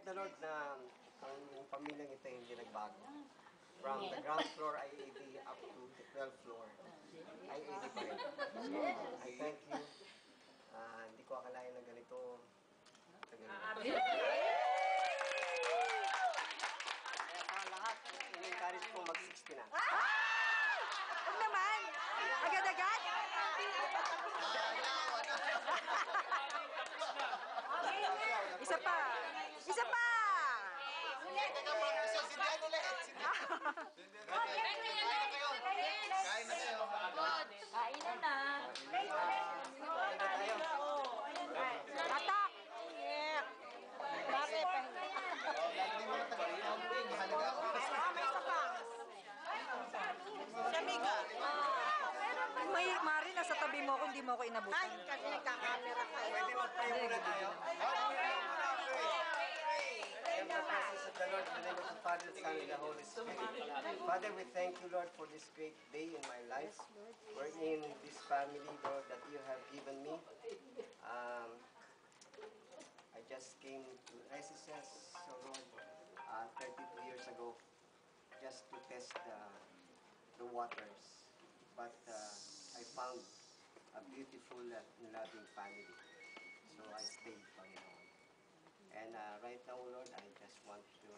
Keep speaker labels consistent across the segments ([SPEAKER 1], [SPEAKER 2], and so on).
[SPEAKER 1] the Lord na ang pamilyang ito hindi nagbago. From the ground floor IAD up to the 12th floor, IAD pa rin. So, I thank you. Hindi ko akalain na ganito. Kaya sa lahat, in-encourage ko mag-60 na.
[SPEAKER 2] Huwag naman! Agad-agad! Isa pa! Isa pa!
[SPEAKER 3] Kainan na.
[SPEAKER 2] Atak!
[SPEAKER 3] Bakit?
[SPEAKER 2] May isa pa. May Mari, nasa tabi mo ako, hindi mo ako inabutan.
[SPEAKER 3] Ay, kasi nagkakamera kayo.
[SPEAKER 1] Pwede mag-pray muna tayo. In the presence of the Lord, in the name of the Father, the Son, and the Holy Spirit. Father, we thank you, Lord, for this great day in my life. We're in this family, Lord, that you have given me. I just came to SSS, so Lord, 32 years ago, just to test the waters. But I found a beautiful and loving family. So I stayed, Panginoon. And right now, Lord, I just want to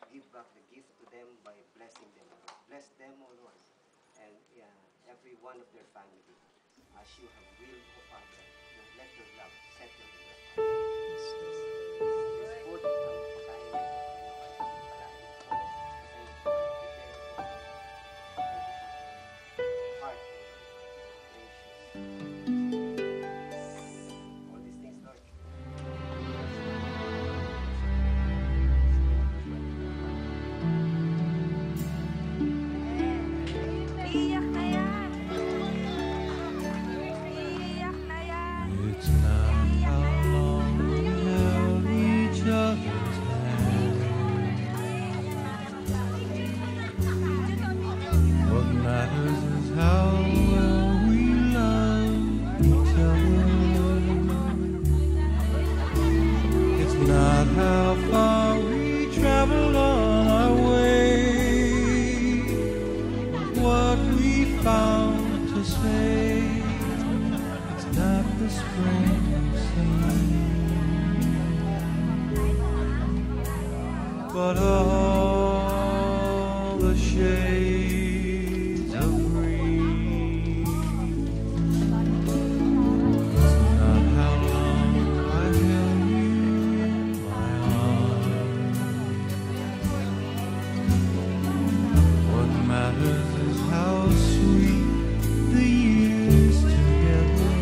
[SPEAKER 1] give back the gift to them by blessing them, Lord. Bless them, O Lord, and every one of their family, as you have willed, O Father. Let your love settle in their hearts. This food, ang pagkain nito, Panginoon, heart, all these things, Lord.
[SPEAKER 2] Iyak na yan! Iyak na yan!
[SPEAKER 4] It's not how long we held each other's hand. What matters is how well we love each other. It's not how far we traveled on our way. What we found to say. It's not the spring we've seen, but all the shades of green. It's not how long I held you in my arms. What matters is how sweet the years together.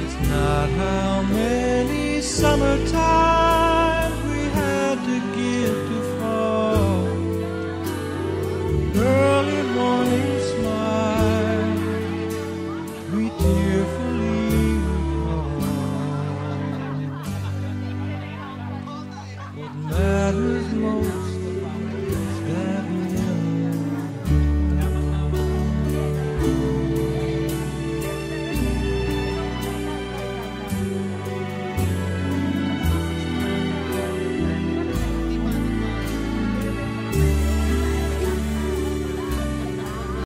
[SPEAKER 4] It's not how many summertimes